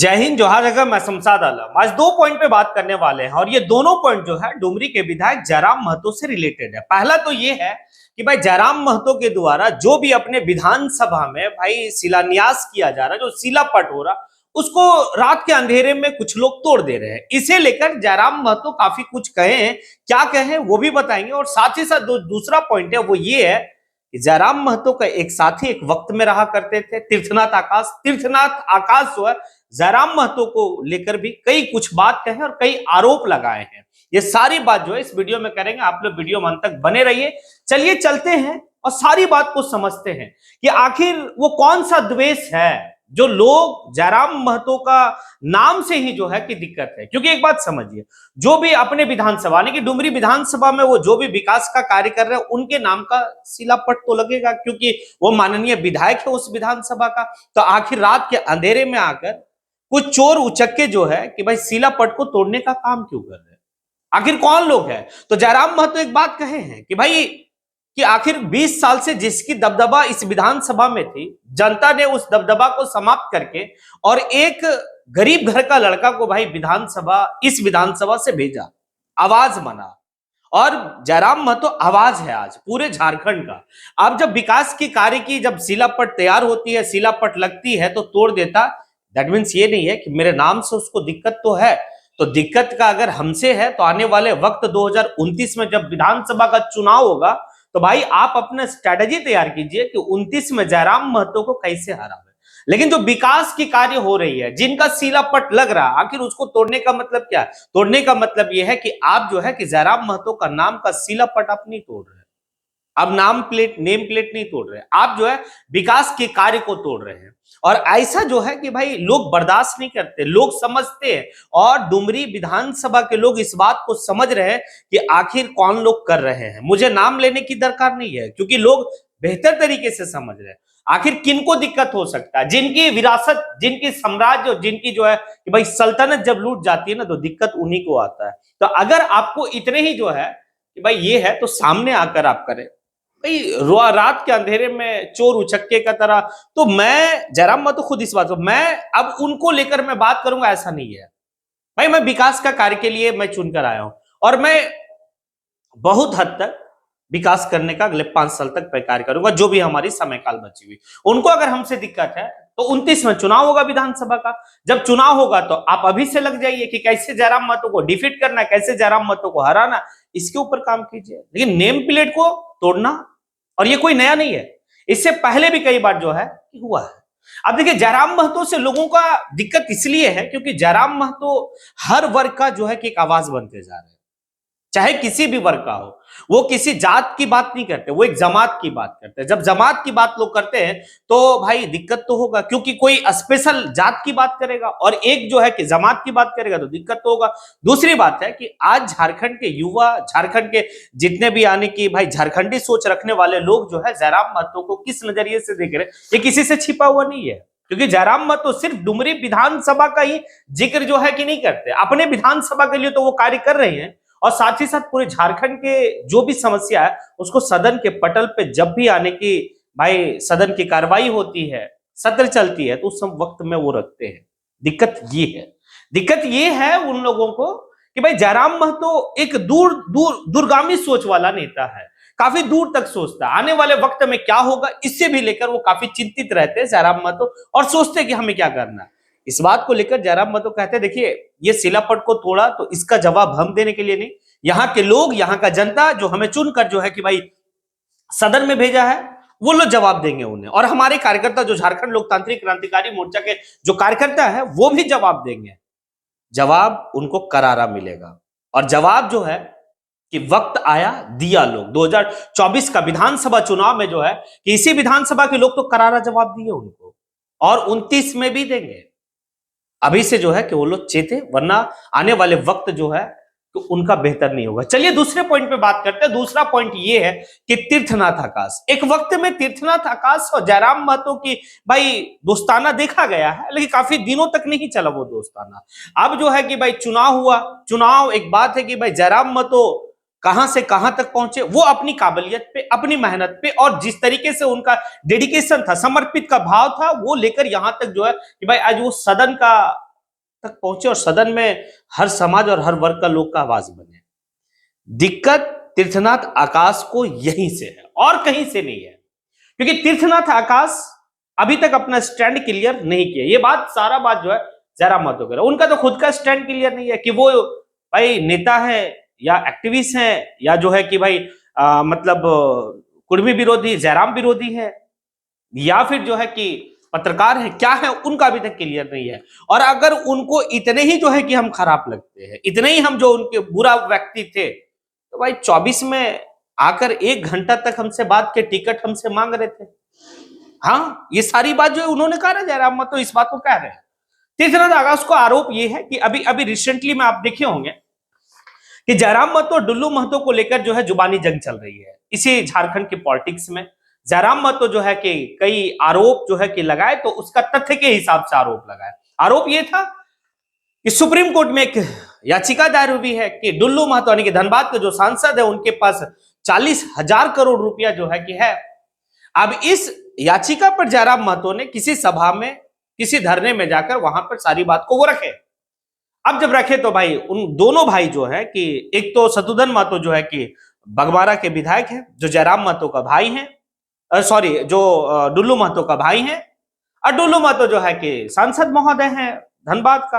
जय हिंद, जोहार जगह, मैं शमशाद आलम। आज दो पॉइंट पे बात करने वाले हैं और ये दोनों पॉइंट जो है डुमरी के विधायक जयराम महतो से रिलेटेड है। पहला तो ये है कि भाई जयराम महतो के द्वारा जो भी अपने विधानसभा में भाई शिलान्यास किया जा रहा है, जो शिलापट हो रहा, उसको रात के अंधेरे में कुछ लोग तोड़ दे रहे हैं। इसे लेकर जयराम महतो काफी कुछ कहे हैं, क्या कहे वो भी बताएंगे। और साथ ही साथ दूसरा पॉइंट है वो ये है कि जयराम महतो का एक साथी एक वक्त में रहा करते थे, तीर्थनाथ आकाश। तीर्थनाथ आकाश जो है जयराम महतो को लेकर भी कई कुछ बात कहे और कई आरोप लगाए हैं। ये सारी बात जो है इस वीडियो में करेंगे, आप लोग वीडियो में अंत तक बने रहिए। चलिए चलते हैं और सारी बात को समझते हैं कि आखिर वो कौन सा द्वेष है जो लोग जयराम महतो का नाम से ही जो है कि दिक्कत है। क्योंकि एक बात समझिए, जो भी अपने विधानसभा यानी कि डुमरी विधानसभा में वो जो भी विकास का कार्य कर रहे हैं, उनके नाम का शिलापट तो लगेगा, क्योंकि वो माननीय विधायक है उस विधानसभा का। तो आखिर रात के अंधेरे में आकर कुछ चोर उचक्के जो है कि भाई शिलापट को तोड़ने का काम क्यों कर रहे हैं, आखिर कौन लोग हैं। तो जयराम महतो एक बात कहे हैं कि भाई कि आखिर 20 साल से जिसकी दबदबा इस विधानसभा में थी, जनता ने उस दबदबा को समाप्त करके और एक गरीब घर का लड़का को भाई इस विधानसभा से भेजा, आवाज बना। और जयराम महतो आवाज है आज पूरे झारखंड का। अब जब विकास की कार्य की जब शिलापट तैयार होती है, शिलापट लगती है तो तोड़ देता। दैट मीन्स ये नहीं है कि मेरे नाम से उसको दिक्कत तो है, तो दिक्कत का अगर हमसे है तो आने वाले वक्त 2029 में जब विधानसभा का चुनाव होगा तो भाई आप अपना स्ट्रेटेजी तैयार कीजिए कि 29 में जयराम महतो को कैसे हरावे। लेकिन जो विकास की कार्य हो रही है, जिनका शिलापट लग रहा, आखिर उसको तोड़ने का मतलब क्या है? तोड़ने का मतलब यह है कि आप जो है कि जयराम महतो का नाम का शिलापट आप नहीं तोड़ रहे, अब नेम प्लेट नहीं तोड़ रहे, आप जो है विकास के कार्य को तोड़ रहे हैं। और ऐसा जो है कि भाई लोग बर्दाश्त नहीं करते, लोग समझते हैं। और डुमरी विधानसभा के लोग इस बात को समझ रहे हैं कि आखिर कौन लोग कर रहे हैं। मुझे नाम लेने की दरकार नहीं है, क्योंकि लोग बेहतर तरीके से समझ रहे हैं आखिर किनको दिक्कत हो सकता है। जिनकी विरासत, जिनकी साम्राज्य, जिनकी जो है कि भाई सल्तनत जब लूट जाती है ना, तो दिक्कत उन्हीं को आता है। तो अगर आपको इतने ही जो है कि भाई ये है तो सामने आकर आप करें भाई रात के अंधेरे में चोर उचक्के का तरह। तो मैं जयराम महतो खुद इस बात को, मैं अब उनको लेकर मैं बात करूंगा ऐसा नहीं है भाई। मैं विकास का कार्य के लिए मैं चुनकर आया हूं और मैं बहुत हद तक विकास करने का अगले 5 साल तक मैं कार्य करूंगा, जो भी हमारी समय काल बची हुई। उनको अगर हमसे दिक्कत है तो 29 में चुनाव होगा विधानसभा का। जब चुनाव होगा तो आप अभी से लग जाइए कि कैसे जयराम महतो को डिफीट करना है, कैसे जयराम महतो को हराना, इसके ऊपर काम कीजिए। लेकिन नेम प्लेट को तोड़ना, और ये कोई नया नहीं है, इससे पहले भी कई बार जो है हुआ है। अब देखिए जयराम महतो से लोगों का दिक्कत इसलिए है क्योंकि जयराम महतो हर वर्ग का जो है कि एक आवाज बनते जा रहे हैं, चाहे किसी भी वर्ग का हो। वो किसी जात की बात नहीं करते, वो एक जमात की बात करते हैं। जब जमात की बात लोग करते हैं तो भाई दिक्कत तो होगा, क्योंकि कोई स्पेशल जात की बात करेगा और एक जो है कि जमात की बात करेगा तो दिक्कत तो होगा। दूसरी बात है कि आज झारखंड के युवा, झारखंड के जितने भी आने की भाई झारखंडी सोच रखने वाले लोग जो है जयराम महतो को किस नजरिए से देख रहे हैं, ये किसी से छिपा हुआ नहीं है। क्योंकि जयराम महतो सिर्फ डुमरी विधानसभा का ही जिक्र जो है कि नहीं करते, अपने विधानसभा के लिए तो वो कार्य कर रहे हैं और साथ ही साथ पूरे झारखंड के जो भी समस्या है उसको सदन के पटल पे जब भी आने की भाई सदन की कार्रवाई होती है, सत्र चलती है, तो उस सब वक्त में वो रखते हैं। दिक्कत ये है उन लोगों को कि भाई जयराम महतो एक दूरगामी सोच वाला नेता है, काफी दूर तक सोचता है। आने वाले वक्त में क्या होगा इससे भी लेकर वो काफी चिंतित रहते हैं जयराम महतो, और सोचते हैं कि हमें क्या करना है। इस बात को लेकर जयराम महतो कहते हैं देखिए ये शिलापट को तोड़ा तो इसका जवाब हम देने के लिए नहीं, यहाँ के लोग, यहाँ का जनता जो हमें चुनकर जो है कि भाई सदन में भेजा है, वो लोग जवाब देंगे उन्हें। और हमारे कार्यकर्ता जो झारखंड लोकतांत्रिक क्रांतिकारी मोर्चा के जो कार्यकर्ता है वो भी जवाब देंगे। जवाब उनको करारा मिलेगा और जवाब जो है कि वक्त आया दिया। लोग 2024 का विधानसभा चुनाव में जो है कि इसी विधानसभा के लोग तो करारा जवाब दिए उनको, और 29 में भी देंगे। अभी से जो है कि वो लोग चेते, वरना आने वाले वक्त जो है तो उनका बेहतर नहीं होगा। चलिए दूसरे पॉइंट पे बात करते हैं। दूसरा पॉइंट ये है कि तीर्थनाथ आकाश, एक वक्त में तीर्थनाथ आकाश और जयराम महतो की भाई दोस्ताना देखा गया है, लेकिन काफी दिनों तक नहीं चला वो दोस्ताना। अब जो है कि भाई चुनाव हुआ, चुनाव एक बात है कि भाई जयराम महतो कहां से कहां तक पहुंचे, वो अपनी काबिलियत पे, अपनी मेहनत पे और जिस तरीके से उनका डेडिकेशन था, समर्पित का भाव था, वो लेकर यहां तक जो है कि भाई आज वो सदन का तक पहुंचे और सदन में हर समाज और हर वर्ग का लोग का आवाज बने। दिक्कत तीर्थनाथ आकाश को यहीं से है और कहीं से नहीं है, क्योंकि तीर्थनाथ आकाश अभी तक अपना स्टैंड क्लियर नहीं किया। ये बात सारा बात जो है जयराम महतो कह रहा है, उनका तो खुद का स्टैंड क्लियर नहीं है कि वो भाई नेता है या एक्टिविस्ट है या जो है कि भाई मतलब कुर्मी विरोधी, जयराम विरोधी है, या फिर जो है कि पत्रकार है, क्या है उनका अभी तक क्लियर नहीं है। और अगर उनको इतने ही जो है कि हम खराब लगते हैं, इतने ही हम जो उनके बुरा व्यक्ति थे, तो भाई 24 में आकर 1 घंटा तक हमसे बात के टिकट हमसे मांग रहे थे। हाँ, ये सारी बात जो है उन्होंने कहा ना, जयराम महतो इस बात को कह रहे हैं। तीर्थनाथ आकाश को आरोप ये है कि अभी अभी रिसेंटली में आप देखे होंगे कि जयराम महतो और डुल्लू महतो को लेकर जो है जुबानी जंग चल रही है इसी झारखंड की पॉलिटिक्स में। जयराम महतो जो है कि कई आरोप जो है कि लगाए, तो उसका तथ्य के हिसाब से आरोप लगाए। आरोप ये था कि सुप्रीम कोर्ट में एक याचिका दायर हुई है कि डुल्लू महतो यानी कि धनबाद के जो सांसद है उनके पास 40,000 करोड़ रुपया जो है कि है। अब इस याचिका पर जयराम महतो ने किसी सभा में, किसी धरने में जाकर वहां पर सारी बात को वो रखे। अब जब रखे तो भाई उन दोनों भाई जो है कि एक तो शत्रुघ्न महतो जो है कि बगबारा के विधायक है, जो जयराम महतो का भाई है, सॉरी जो डुल्लू महतो का भाई है, और डुल्लू महतो जो है कि सांसद महोदय हैं धनबाद का।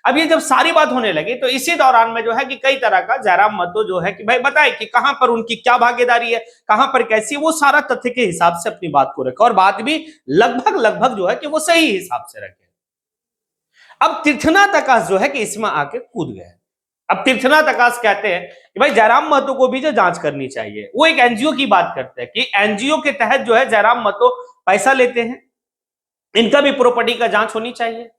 अब ये जब सारी बात होने लगी तो इसी दौरान में जो है कि कई तरह का जयराम महतो जो है कि भाई बताए कि कहां पर उनकी क्या भागीदारी है, कहां पर कैसी, वो सारा तथ्य के हिसाब से अपनी बात को रखे और बात भी लगभग लगभग जो है कि वो सही हिसाब से रखे। अब तीर्थनाथ आकाश जो है कि इसमें आके कूद गए। अब तीर्थनाथ आकाश कहते हैं कि भाई जयराम महतो को भी जो जांच करनी चाहिए। वो एक एनजीओ की बात करते हैं कि एनजीओ के तहत जो है जयराम महतो पैसा लेते हैं, इनका भी प्रॉपर्टी का जांच होनी चाहिए।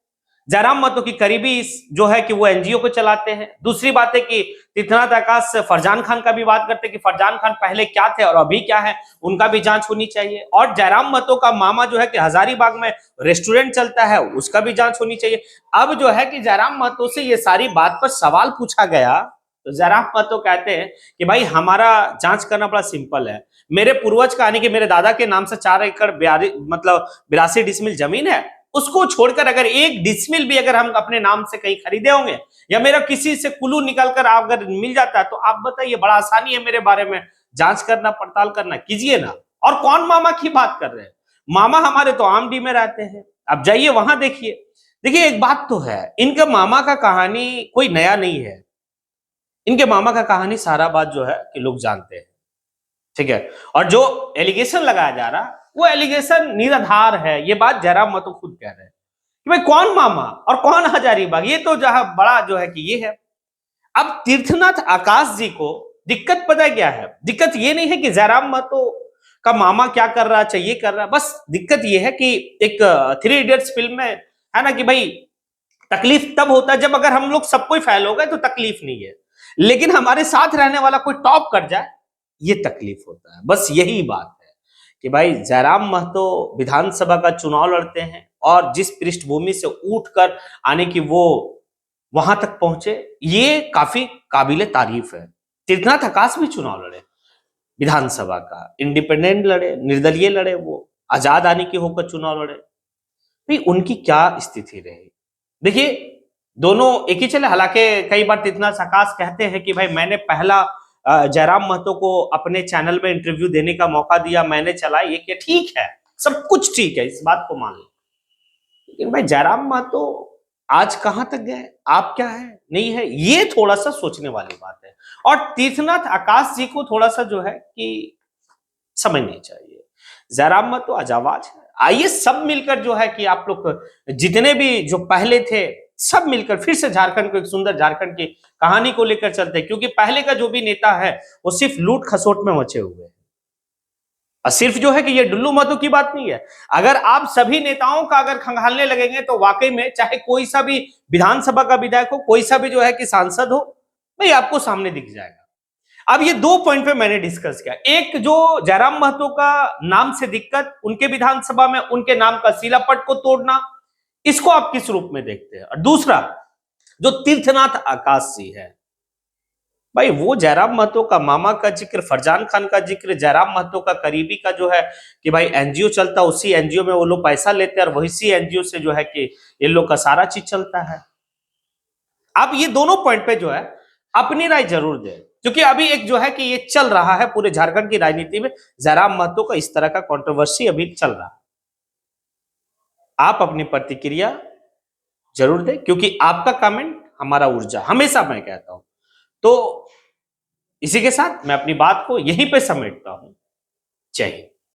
जयराम महतो की करीबी जो है कि वो एनजीओ को चलाते हैं। दूसरी बात है कि तीर्थनाथ आकाश फरजान खान का भी बात करते हैं कि फरजान खान पहले क्या थे और अभी क्या है, उनका भी जांच होनी चाहिए। और जयराम महतो का मामा जो है कि हजारीबाग में रेस्टोरेंट चलता है, उसका भी जांच होनी चाहिए। अब जो है कि जयराम महतो से ये सारी बात पर सवाल पूछा गया तो जयराम महतो कहते हैं कि भाई हमारा जांच करना बड़ा सिंपल है। मेरे पूर्वज का यानी कि मेरे दादा के नाम से 4 एकड़ मतलब 82 डिसमिल जमीन है, उसको छोड़कर अगर 1 डिसमिल भी अगर हम अपने नाम से कहीं खरीदे होंगे या मेरा किसी से कुल्लू निकलकर अगर मिल जाता है, तो आप बताइए, बड़ा आसानी है मेरे बारे में जांच करना, पड़ताल करना, कीजिए ना। और कौन मामा की बात कर रहे हैं? मामा हमारे तो आमडी में रहते हैं, अब जाइए वहां देखिए। देखिए एक बात तो है, इनके मामा का कहानी कोई नया नहीं है। इनके मामा का कहानी सारा बात जो है कि लोग जानते हैं, ठीक है। और जो एलिगेशन लगाया जा रहा वो एलिगेशन निराधार है। ये बात जयराम महतो खुद कह रहे हैं कि भाई कौन मामा और कौन हजारीबाग, ये तो जहां बड़ा जो है कि ये है। अब तीर्थनाथ आकाश जी को दिक्कत पता है क्या है? दिक्कत ये नहीं है कि जयराम महतो का मामा क्या कर रहा, चाहिए कर रहा, बस दिक्कत ये है कि एक 3 इडियट्स फिल्म में है ना कि भाई तकलीफ तब होता है जब अगर हम लोग सब कोई फेल हो गए तो तकलीफ नहीं है, लेकिन हमारे साथ रहने वाला कोई टॉप कर जाए ये तकलीफ होता है। बस यही बात है कि भाई जयराम महतो विधानसभा का चुनाव लड़ते हैं और जिस पृष्ठभूमि से उठकर आने की वो वहां तक पहुंचे, ये काफी काबिले तारीफ है। तीर्थनाथ आकाश भी चुनाव लड़े विधानसभा का, इंडिपेंडेंट लड़े, निर्दलीय लड़े, वो आजाद आने की होकर चुनाव लड़े। भाई उनकी क्या स्थिति रही? देखिए दोनों एक ही चले। हालांकि कई बार तीर्थनाथ आकाश कहते हैं कि भाई मैंने पहला जयराम महतो को अपने चैनल में इंटरव्यू देने का मौका दिया, मैंने चला, ये क्या ठीक है, सब कुछ ठीक है, इस बात को मान लो। लेकिन भाई जयराम महतो आज कहां तक गए, आप क्या है नहीं है, ये थोड़ा सा सोचने वाली बात है। और तीर्थनाथ आकाश जी को थोड़ा सा जो है कि समझनी चाहिए। जयराम महतो अजावाज है। आइए सब मिलकर जो है कि आप लोग जितने भी जो पहले थे सब मिलकर फिर से झारखंड को एक सुंदर झारखंड की कहानी को लेकर चलते हैं, क्योंकि पहले का जो भी नेता है वो सिर्फ लूट खसोट में मचे हुए हैं। और सिर्फ जो है कि ये डुल्लू महतो की बात नहीं है, अगर आप सभी नेताओं का अगर खंगालने लगेंगे तो वाकई में चाहे कोई सा भी विधानसभा का विधायक हो, कोई सा भी जो है कि सांसद हो, भाई आपको सामने दिख जाएगा। अब ये 2 पॉइंट पे मैंने डिस्कस किया। एक जो जयराम महतो का नाम से दिक्कत, उनके विधानसभा में उनके नाम का शिलापट को तोड़ना, इसको आप किस रूप में देखते हैं? और दूसरा जो तीर्थनाथ आकाश जी है, भाई वो जयराम महतो का मामा का जिक्र, फरजान खान का जिक्र, जयराम महतो का करीबी का जो है कि भाई एनजीओ चलता, उसी एनजीओ में वो लोग पैसा लेते हैं और वही एनजीओ से जो है कि ये लोग का सारा चीज चलता है। आप ये दोनों पॉइंट पे जो है अपनी राय जरूर दें, क्योंकि अभी एक जो है कि ये चल रहा है पूरे झारखंड की राजनीति में, जयराम महतो का इस तरह का कंट्रोवर्सी अभी चल रहा है। आप अपनी प्रतिक्रिया जरूर दें, क्योंकि आपका कमेंट हमारा ऊर्जा, हमेशा मैं कहता हूं। तो इसी के साथ मैं अपनी बात को यहीं पे समेटता हूं। जय हिंद।